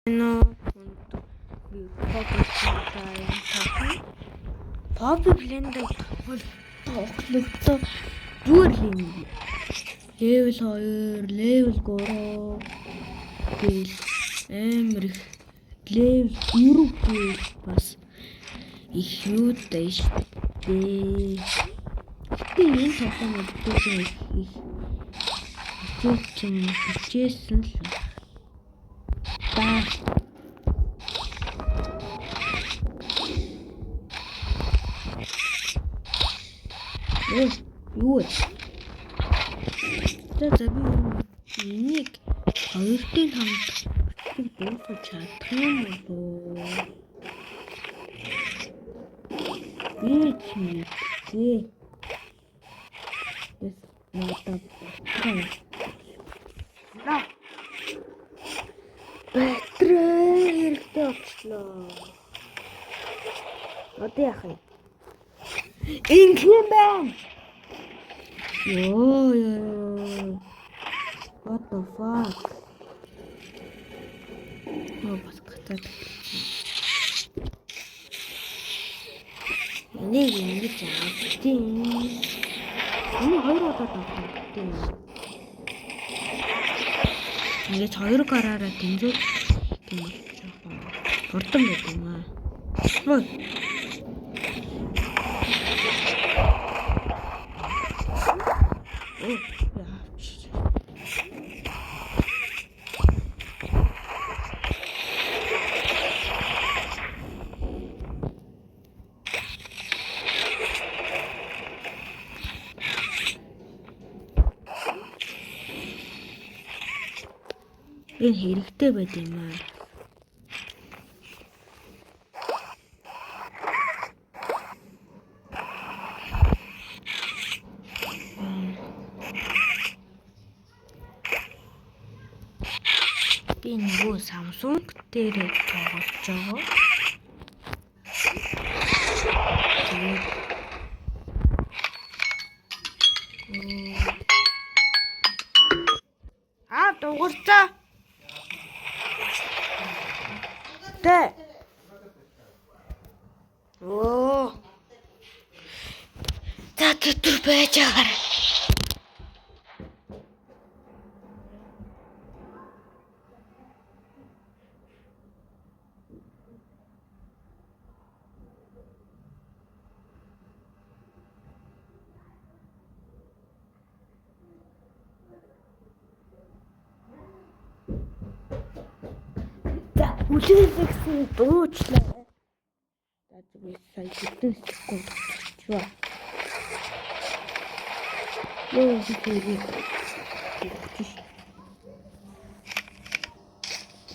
No, Poppy Blender тоглолтоо зүгээр л юм. Level 2, level 3 гэл амар их level 4 гэл бас их юутай штэ. Гэтэ энэ тоглоомод их хичээсэн л ба. Юу вэ? За би энийг хоёрын хамт дуусгаж чадах юм болов. Би чи надад бэтрээ хэрэгтэй болчлоо. Одоо яах вэ? Инхэн байна. Ёо. What the fuck? Бас гацаад. Энийг ингэж авчихин. Энэ хоёр удаа тавьчихсан. Ингэж хоёр гараараа дэмжүүл тийм жоохон хурдан байт юм аа. Ой. Энэ хэрэгтэй байд юм аа. Би нөгөө Samsung дээр тоглож байгаа. Дуурцаа. Тэ. За тэр байж байгаа. Үлээлгсэн дуучлаа. За би сая хэдэн секунд болчихвоо. Юу хийх вэ?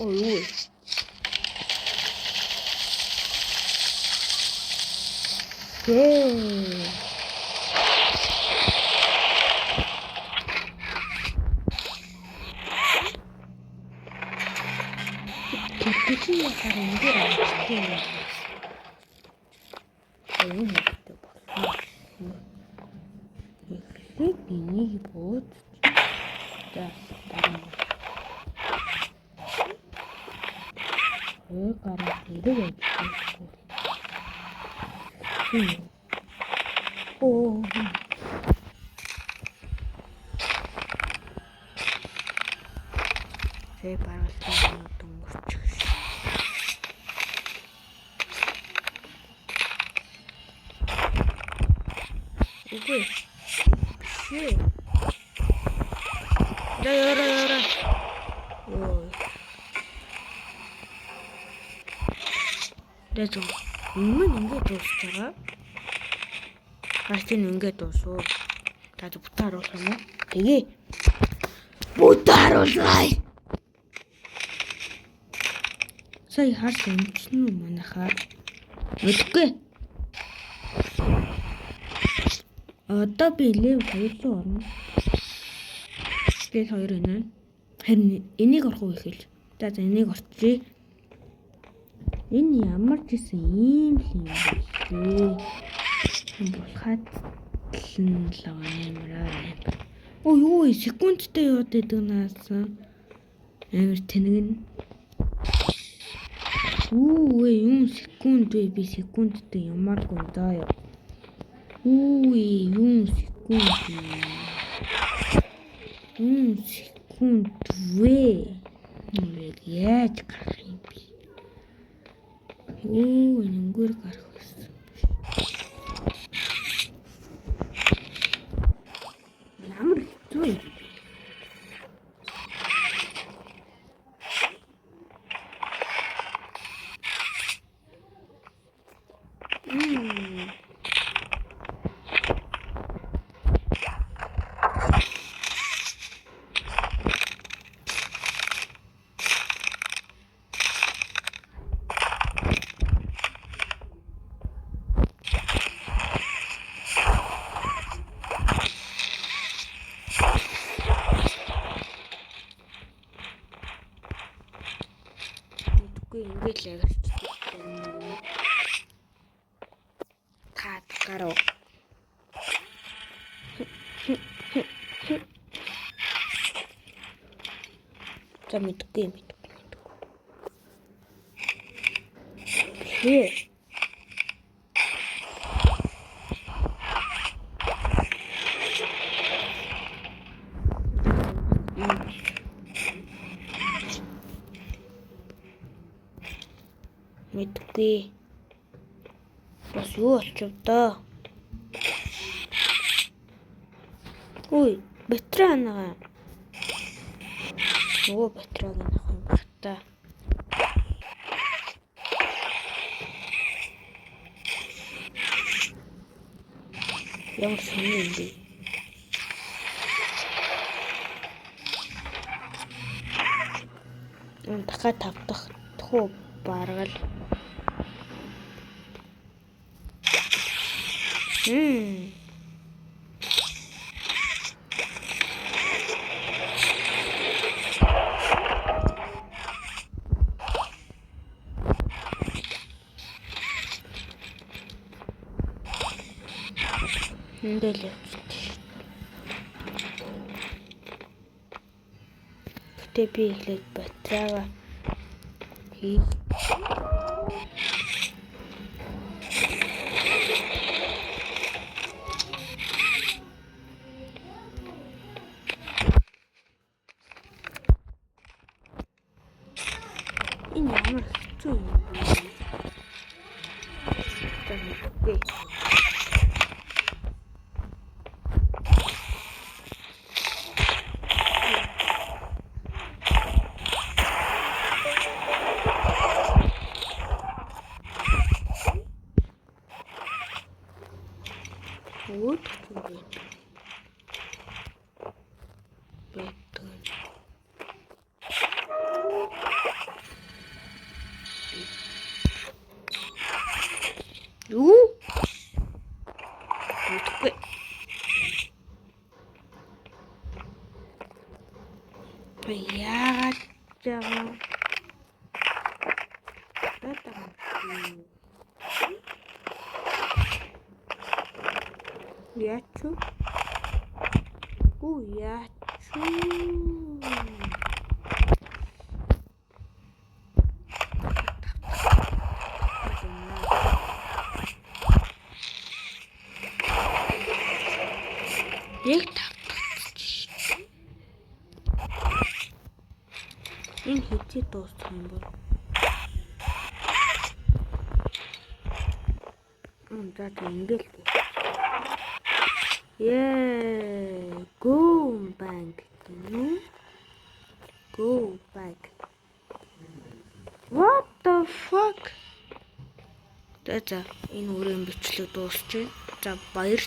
Ой. Тэтгэл харин дээр авчихсан. Энийг энийг бод. За дараа. Гараа хэрэг ажиллахгүй. Оо. Тэ баруун дунгорч. Үгүй. Шээ. Яра. Ой. Дэжо. Ингээд дуусч байгаа. Гартын ингээд дуусуу. Та бүтээр болох юм уу? Тэгээ. Бүтээр болгоё. Сая харсан юм уу манайхаа? Мэдгүй. Одоо би лев 2 руу орно. Лев 2 энэ. Харин энийг орох уу ихэл. За энийг орчихъя. Энэ ямар ч гэсэн ийм л юм байна. Болохад л амараа. Ой, секундтай яваад идэг наасан. Амар тэнэгэн. Юу секунд вэ? Би секундтай ямааргүй даа яа. Юу секунд вэ? Яаж гарах юм бэ? Энэгээр гарах гэсэн. Ямар хэцүү юм. Ингээд л яагаад таад гарав. За мэдгүй. Мэдгүй. Бас юу болчих доо. Батраа. Батрааг нах юм бата. Ямар сони юм бэ? Дахиад тавдах тхуу баргал. Ингээл гэтээ би эхлээд батраага хийх. Энэ ямар хэцүү юм бэ? Яагаад жаа? Яачуу? Яг энэ хэдий дуусах юм бол. За ингээл. Go back. Go back. What the fuck? За энэ өрөөнд бичлэг дуусчихъя. За баяр